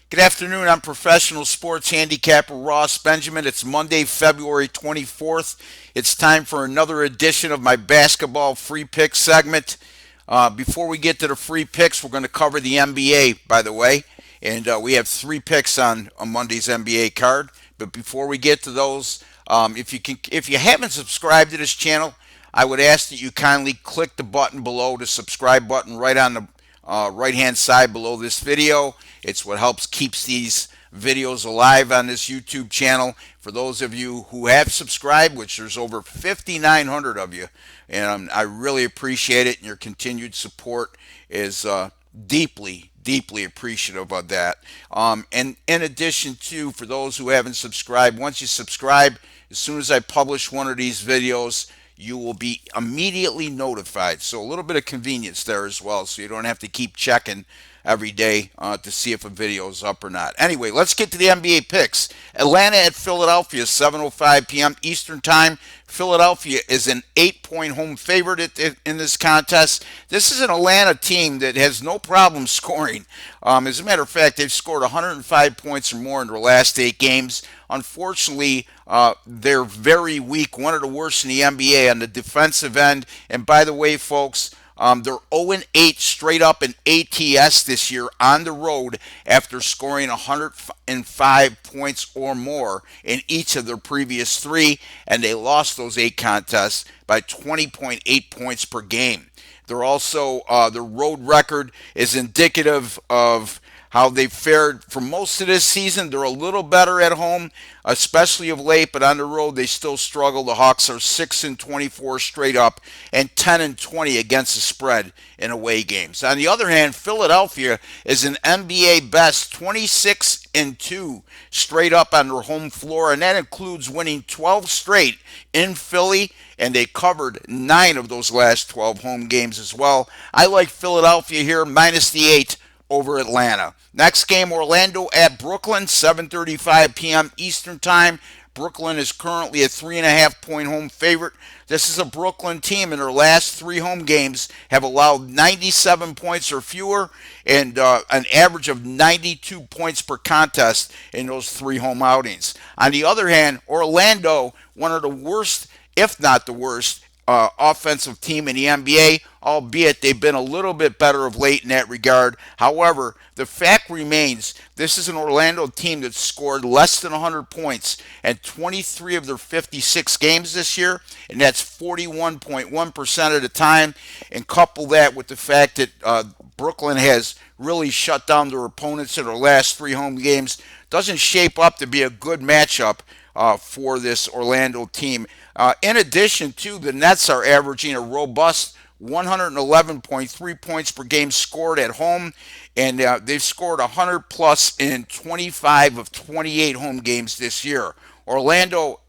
Good afternoon. I'm professional sports handicapper Ross Benjamin. It's Monday, February 24th. It's time for another edition of my basketball free pick segment. Before we get to the free picks, we're going to cover the NBA, by the way. And we have three picks on Monday's NBA card. But before we get to those, if you haven't subscribed to this channel, I would ask that you kindly click the button below, the subscribe button right on the right hand side below this video. It's what helps keeps these videos alive on this YouTube channel. For those of you who have subscribed, which there's over 5,900 of you, and I really appreciate it, and your continued support is deeply appreciative of that. And in addition to, for those who haven't subscribed, once you subscribe, as soon as I publish one of these videos, you will be immediately notified. So a little bit of convenience there as well, so you don't have to keep checking every day to see if a video is up or not. Anyway, let's get to the NBA picks. Atlanta at Philadelphia, 7:05 p.m. Eastern Time. Philadelphia is an 8-point home favorite in this contest. This is an Atlanta team that has no problem scoring. As a matter of fact, they've scored 105 points or more in their last 8 games. Unfortunately, they're very weak, one of the worst in the NBA on the defensive end. And by the way, folks, they're 0-8 straight up in ATS this year on the road after scoring 105 points or more in each of their previous three, and they lost those 8 contests by 20.8 points per game. They're also, their road record is indicative of how they fared for most of this season. They're a little better at home, especially of late, but on the road they still struggle. The Hawks are 6-24 straight up and 10-20 against the spread in away games. On the other hand, Philadelphia is an NBA best 26-2 straight up on their home floor, and that includes winning 12 straight in Philly, and they covered 9 of those last 12 home games as well. I like Philadelphia here, minus the 8 over Atlanta. Next game, Orlando at Brooklyn, 7:35 p.m. Eastern Time. Brooklyn is currently a 3.5-point home favorite. This is a Brooklyn team in their last 3 home games have allowed 97 points or fewer and an average of 92 points per contest in those 3 home outings. On the other hand, Orlando, one of the worst, if not the worst, offensive team in the NBA, albeit they've been a little bit better of late in that regard. However, the fact remains this is an Orlando team that scored less than 100 points in 23 of their 56 games this year, and that's 41.1% of the time. And couple that with the fact that Brooklyn has really shut down their opponents in their last 3 home games, doesn't shape up to be a good matchup for this Orlando team. In addition to, the Nets are averaging a robust 111.3 points per game scored at home, and they've scored 100 plus in 25 of 28 home games this year. Orlando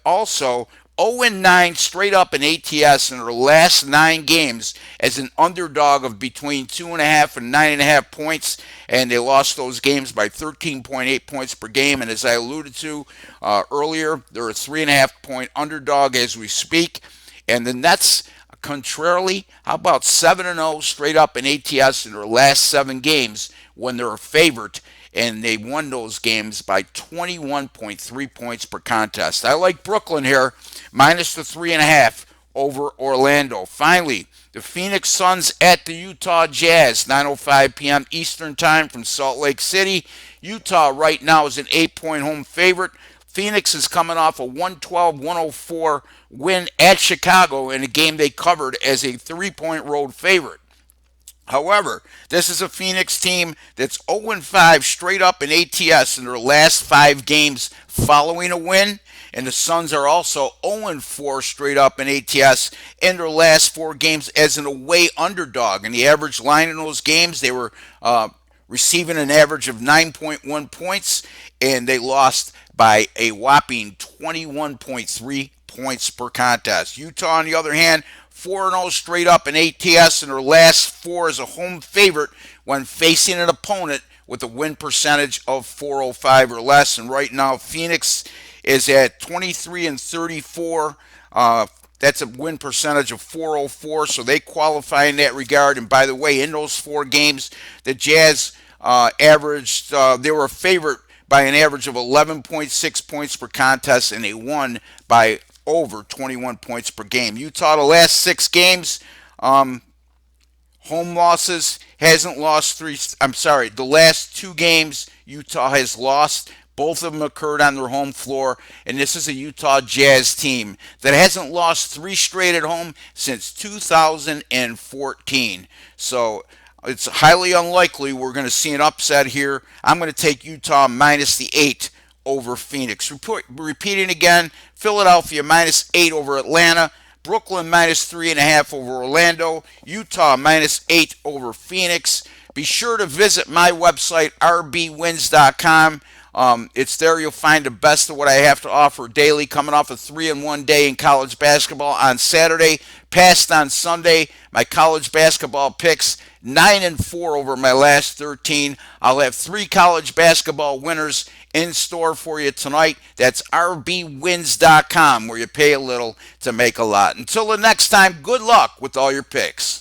also 0-9 straight up in ATS in their last 9 games as an underdog of between 2.5 and 9.5 points, and they lost those games by 13.8 points per game. And as I alluded to earlier, they're a 3.5-point underdog as we speak. And the Nets, contrarily, how about 7-0 straight up in ATS in their last 7 games when they're a favorite, and they won those games by 21.3 points per contest. I like Brooklyn here, minus the 3.5 over Orlando. Finally, the Phoenix Suns at the Utah Jazz, 9:05 p.m. Eastern Time from Salt Lake City. Utah right now is an 8-point home favorite. Phoenix is coming off a 112-104 win at Chicago in a game they covered as a 3-point road favorite. However, this is a Phoenix team that's 0-5 straight up in ATS in their last 5 games following a win. And the Suns are also 0-4 straight up in ATS in their last 4 games as an away underdog. And the average line in those games, they were receiving an average of 9.1 points, and they lost by a whopping 21.3 points per contest. Utah, on the other hand, 4-0 straight up in ATS in their last 4 as a home favorite when facing an opponent with a win percentage of 405 or less. And right now, Phoenix is at 23-34. That's a win percentage of 404, so they qualify in that regard. And by the way, in those 4 games, the Jazz they were a favorite by an average of 11.6 points per contest, and they won by over 21 points per game. Utah, the last 6 games, um, home losses, hasn't lost three. I'm sorry, the last 2 games Utah has lost. Both of them occurred on their home floor, and this is a Utah Jazz team that hasn't lost 3 straight at home since 2014. So it's highly unlikely we're going to see an upset here. I'm going to take Utah minus the 8 over Phoenix. Repeating again, Philadelphia minus 8 over Atlanta. Brooklyn minus 3.5 over Orlando. Utah minus 8 over Phoenix. Be sure to visit my website, rbwins.com. It's there you'll find the best of what I have to offer daily, coming off a 3-1 day in college basketball on Saturday, passed on Sunday. My college basketball picks 9-4 over my last 13. I'll have 3 college basketball winners in store for you tonight. That's rbwins.com, where you pay a little to make a lot. Until the next time, good luck with all your picks.